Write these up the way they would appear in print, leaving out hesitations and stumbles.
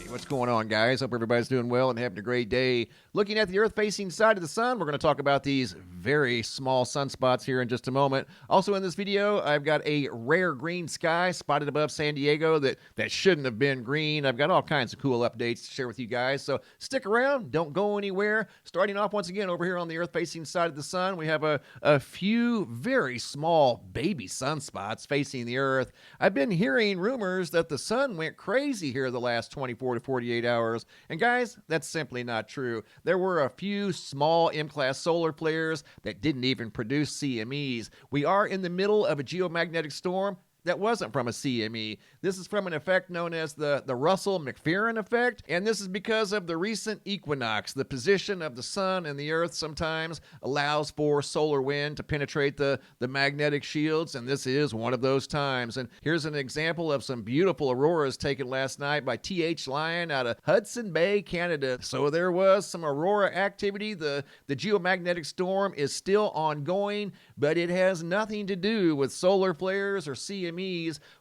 What's going on, guys? Hope everybody's doing well and having a great day. Looking at the Earth-facing side of the sun, we're going to talk about these very small sunspots here in just a moment. Also in this video, I've got a rare green sky spotted above San Diego that shouldn't have been green. I've got all kinds of cool updates to share with you guys, so stick around. Don't go anywhere. Starting off once again over here on the Earth-facing side of the sun, we have a few very small baby sunspots facing the Earth. I've been hearing rumors that the sun went crazy here the last 24 to 48 hours. And guys, that's simply not true. There were a few small M-class solar flares that didn't even produce CMEs. We are in the middle of a geomagnetic storm that wasn't from a CME. This is from an effect known as the Russell-McPherson effect, and this is because of the recent equinox. The position of the sun and the earth sometimes allows for solar wind to penetrate the magnetic shields, and this is one of those times. And here's an example of some beautiful auroras taken last night by T.H. Lyon out of Hudson Bay, Canada. So there was some aurora activity. The geomagnetic storm is still ongoing, but it has nothing to do with solar flares or CMEs.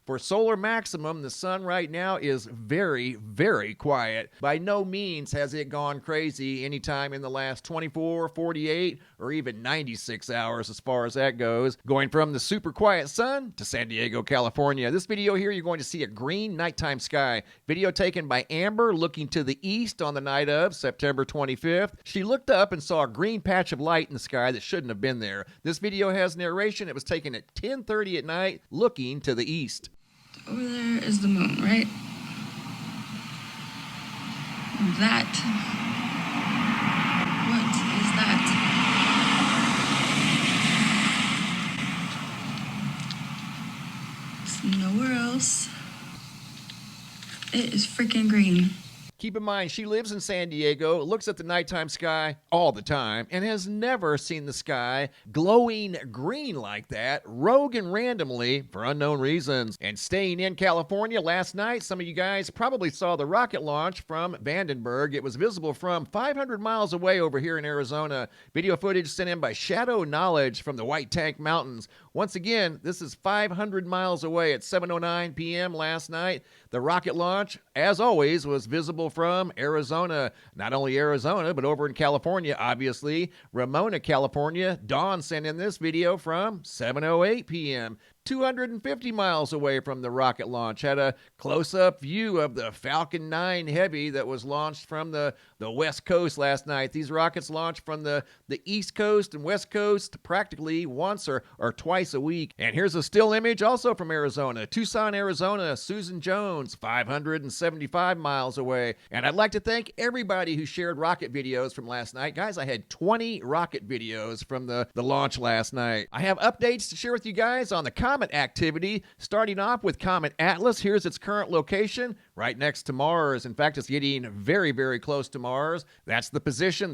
For solar maximum, the sun right now is very, very quiet. By no means has it gone crazy anytime in the last 24, 48, or even 96 hours as far as that goes. Going from the super quiet sun to San Diego, California. This video here, you're going to see a green nighttime sky. Video taken by Amber looking to the east on the night of September 25th. She looked up and saw a green patch of light in the sky that shouldn't have been there. This video has narration. It was taken at 10:30 at night looking to the east. Over there is the moon, right? That. What is that? It's nowhere else. It is freaking green. Keep in mind, she lives in San Diego, looks at the nighttime sky all the time, and has never seen the sky glowing green like that, rogue and randomly, for unknown reasons. And staying in California last night, some of you guys probably saw the rocket launch from Vandenberg. It was visible from 500 miles away over here in Arizona. Video footage sent in by Shadow Knowledge from the White Tank Mountains. Once again, this is 500 miles away at 7:09 p.m. last night. The rocket launch, as always, was visible from Arizona. Not only Arizona, but over in California, obviously. Ramona, California. Dawn sent in this video from 7:08 p.m. 250 miles away from the rocket launch. Had a close-up view of the Falcon 9 Heavy that was launched from the West Coast last night. These rockets launched from the East Coast and West Coast practically once or twice a week. And here's a still image also from Arizona. Tucson, Arizona, Susan Jones, 575 miles away. And I'd like to thank everybody who shared rocket videos from last night. Guys, I had 20 rocket videos from the launch last night. I have updates to share with you guys on the comet activity, starting off with Comet Atlas. Here's its current location, right next to Mars. In fact, it's getting very, very close to Mars. That's the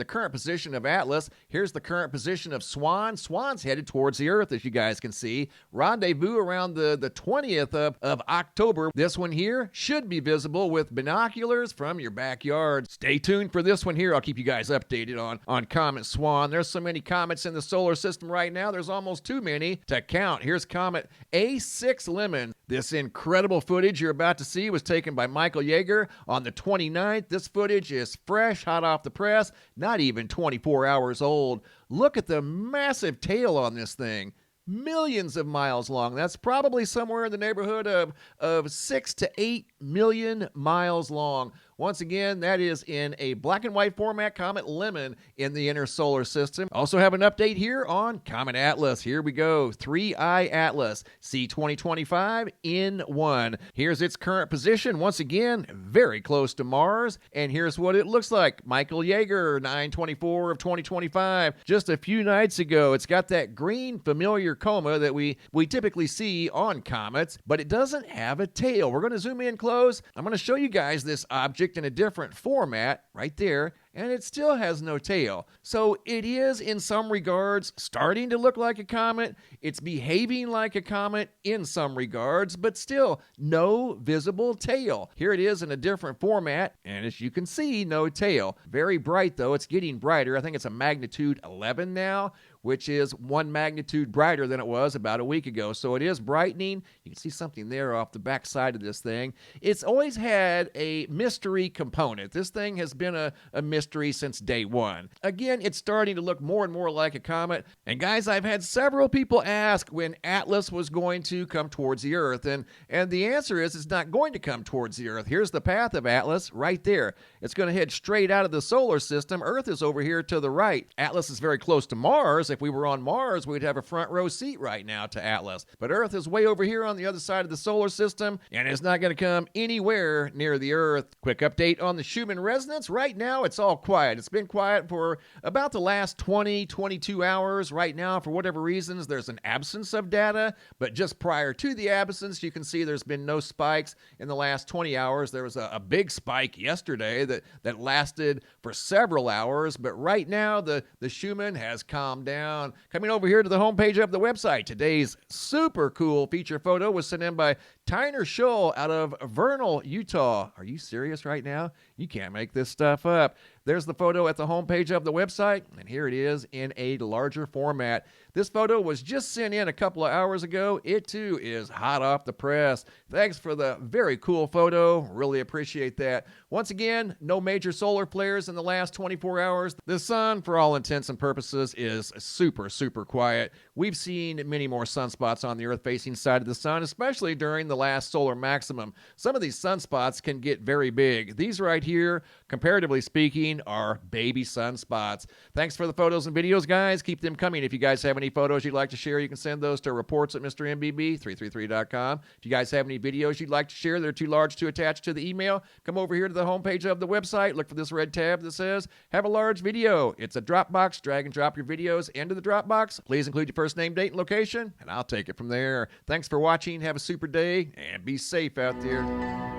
current position of Atlas. Here's the current position of Swan. Swan's headed towards the Earth, as you guys can see. Rendezvous around the 20th of October. This one here should be visible with binoculars from your backyard. Stay tuned for this one here. I'll keep you guys updated on Comet Swan. There's so many comets in the solar system right now, there's almost too many to count. Here's Comet A6 Lemon. This incredible footage you're about to see was taken by Michael Yeager on the 29th. This footage is fresh, hot off the press, not even 24 hours old. Look at the massive tail on this thing. Millions of miles long. That's probably somewhere in the neighborhood of 6 to 8 million miles long. Once again, that is in a black and white format, Comet Lemon in the inner solar system. Also have an update here on Comet Atlas. Here we go. 3I Atlas, C2025 N1. Here's its current position. Once again, very close to Mars. And here's what it looks like. Michael Yeager, 9/24 of 2025. Just a few nights ago, it's got that green familiar coma that we typically see on comets, but it doesn't have a tail. We're going to zoom in close. I'm going to show you guys this object in a different format right there, and it still has no tail. So it is, in some regards, starting to look like a comet. It's behaving like a comet in some regards, but still no visible tail. Here it is in a different format, and as you can see, no tail. Very bright, though. It's getting brighter. I think it's a magnitude 11 now. which is 1 magnitude brighter than it was about a week ago. So it is brightening. You can see something there off the back side of this thing. It's always had a mystery component. This thing has been a mystery since day one. Again, it's starting to look more and more like a comet. And guys, I've had several people ask when Atlas was going to come towards the Earth. And the answer is it's not going to come towards the Earth. Here's the path of Atlas right there. It's going to head straight out of the solar system. Earth is over here to the right. Atlas is very close to Mars. If we were on Mars, we'd have a front row seat right now to Atlas. But Earth is way over here on the other side of the solar system, and it's not going to come anywhere near the Earth. Quick update on the Schumann resonance. Right now, it's all quiet. It's been quiet for about the last 22 hours. Right now, for whatever reasons, there's an absence of data, but just prior to the absence, you can see there's been no spikes in the last 20 hours. There was a big spike yesterday that lasted for several hours, but right now, the Schumann has calmed down. Coming over here to the homepage of the website, today's super cool feature photo was sent in by Tyner Scholl out of Vernal, Utah. Are you serious right now? You can't make this stuff up. There's the photo at the homepage of the website, and here it is in a larger format. This photo was just sent in a couple of hours ago. It too is hot off the press. Thanks for the very cool photo. Really appreciate that. Once again, no major solar flares in the last 24 hours. The sun, for all intents and purposes, is super, super quiet. We've seen many more sunspots on the Earth-facing side of the sun, especially during the last solar maximum. Some of these sunspots can get very big. These right here, comparatively speaking, are baby sunspots. Thanks for the photos and videos, guys. Keep them coming. If you guys have any photos you'd like to share, you can send those to reports at MrMBB333.com. If you guys have any videos you'd like to share, they're too large to attach to the email, come over here to the homepage of the website, look for this red tab that says, have a large video. It's a Dropbox. Drag and drop your videos into the Dropbox. Please include your first name, date, and location, and I'll take it from there. Thanks for watching. Have a super day, and be safe out there.